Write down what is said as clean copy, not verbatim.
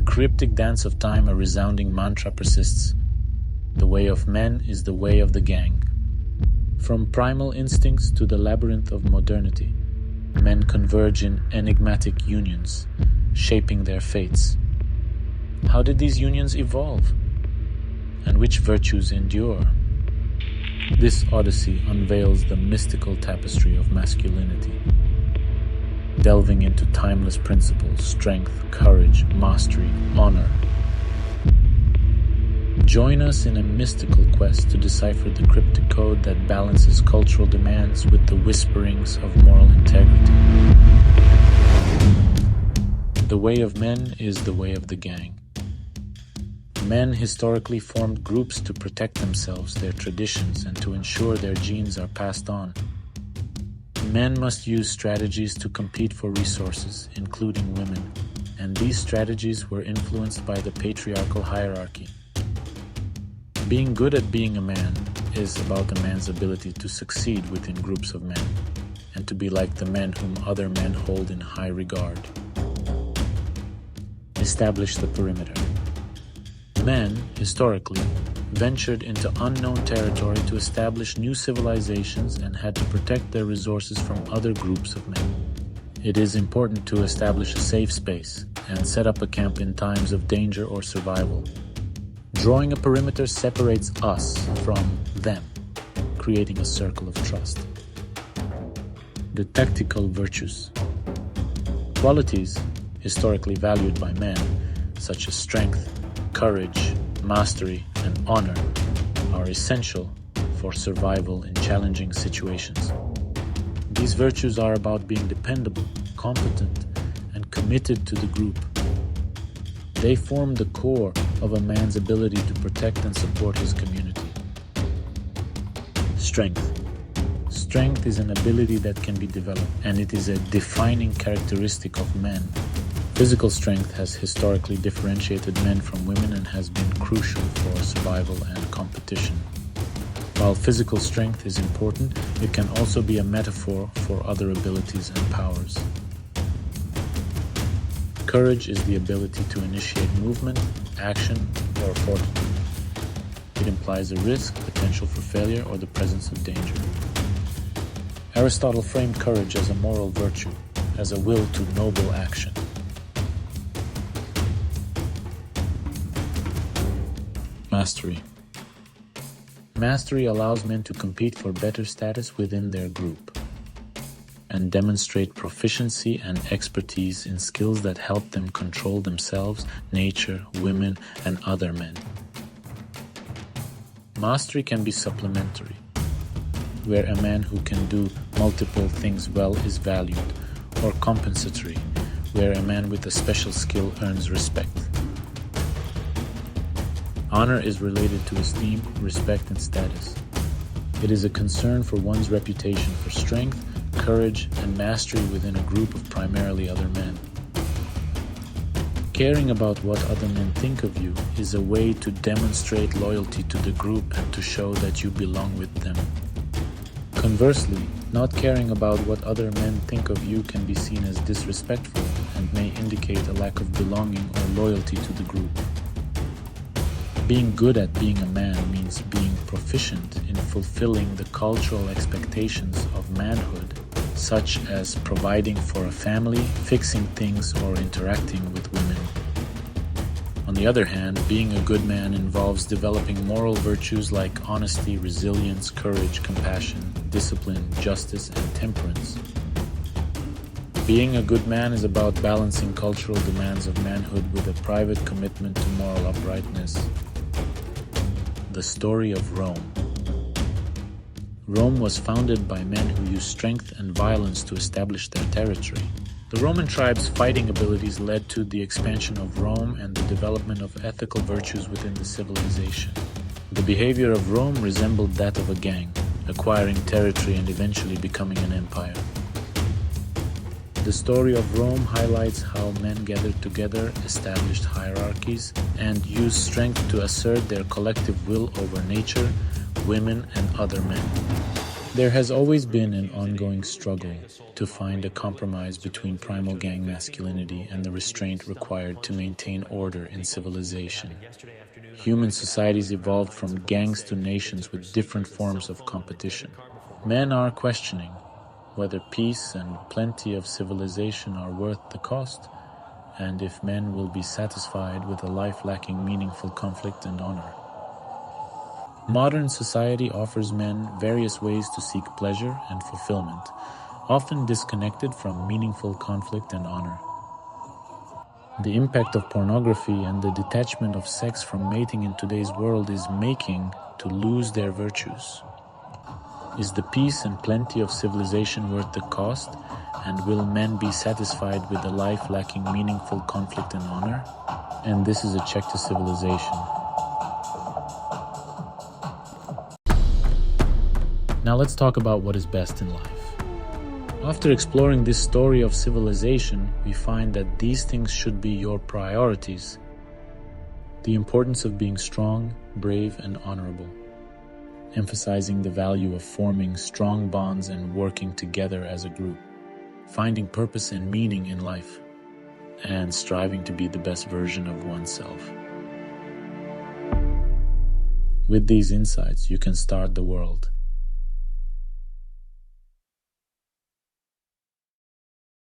cryptic dance of time, a resounding mantra persists. The way of men is the way of the gang. From primal instincts to the labyrinth of modernity, men converge in enigmatic unions, shaping their fates. How did these unions evolve? And which virtues endure? This odyssey unveils the mystical tapestry of masculinity, delving into timeless principles, strength, courage, mastery, honor. Join us in a mystical quest to decipher the cryptic code that balances cultural demands with the whisperings of moral integrity. The way of men is the way of the gang. Men historically formed groups to protect themselves, their traditions, and to ensure their genes are passed on. Men must use strategies to compete for resources, including women, and these strategies were influenced by the patriarchal hierarchy. Being good at being a man is about a man's ability to succeed within groups of men, and to be like the men whom other men hold in high regard. Establish the perimeter. Men, historically, ventured into unknown territory to establish new civilizations and had to protect their resources from other groups of men. It is important to establish a safe space and set up a camp in times of danger or survival. Drawing a perimeter separates us from them, creating a circle of trust. The tactical virtues. Qualities historically valued by men, such as strength, courage, mastery, and honor, are essential for survival in challenging situations. These virtues are about being dependable, competent, and committed to the group. They form the core of a man's ability to protect and support his community. Strength. Strength is an ability that can be developed, and it is a defining characteristic of men. Physical strength has historically differentiated men from women and has been crucial for survival and competition. While physical strength is important, it can also be a metaphor for other abilities and powers. Courage is the ability to initiate movement, action, or fortitude. It implies a risk, potential for failure, or the presence of danger. Aristotle framed courage as a moral virtue, as a will to noble action. Mastery. Mastery allows men to compete for better status within their group and demonstrate proficiency and expertise in skills that help them control themselves, nature, women, and other men. Mastery can be supplementary, where a man who can do multiple things well is valued, or compensatory, where a man with a special skill earns respect. Honor is related to esteem, respect, and status. It is a concern for one's reputation for strength, courage, and mastery within a group of primarily other men. Caring about what other men think of you is a way to demonstrate loyalty to the group and to show that you belong with them. Conversely, not caring about what other men think of you can be seen as disrespectful and may indicate a lack of belonging or loyalty to the group. Being good at being a man means being proficient in fulfilling the cultural expectations of manhood, such as providing for a family, fixing things, or interacting with women. On the other hand, being a good man involves developing moral virtues like honesty, resilience, courage, compassion, discipline, justice, and temperance. Being a good man is about balancing cultural demands of manhood with a private commitment to moral uprightness. The story of Rome. Rome was founded by men who used strength and violence to establish their territory. The Roman tribes' fighting abilities led to the expansion of Rome and the development of ethical virtues within the civilization. The behavior of Rome resembled that of a gang, acquiring territory and eventually becoming an empire. The story of Rome highlights how men gathered together, established hierarchies, and used strength to assert their collective will over nature, women, and other men. There has always been an ongoing struggle to find a compromise between primal gang masculinity and the restraint required to maintain order in civilization. Human societies evolved from gangs to nations with different forms of competition. Men are questioning whether peace and plenty of civilization are worth the cost, and if men will be satisfied with a life lacking meaningful conflict and honor. Modern society offers men various ways to seek pleasure and fulfillment, often disconnected from meaningful conflict and honor. The impact of pornography and the detachment of sex from mating in today's world is making to lose their virtues. Is the peace and plenty of civilization worth the cost, and will men be satisfied with a life lacking meaningful conflict and honor? And this is a check to civilization. Now let's talk about what is best in life. After exploring this story of civilization, we find that these things should be your priorities. The importance of being strong, brave, and honorable. Emphasizing the value of forming strong bonds and working together as a group. Finding purpose and meaning in life. And striving to be the best version of oneself. With these insights, you can start the world.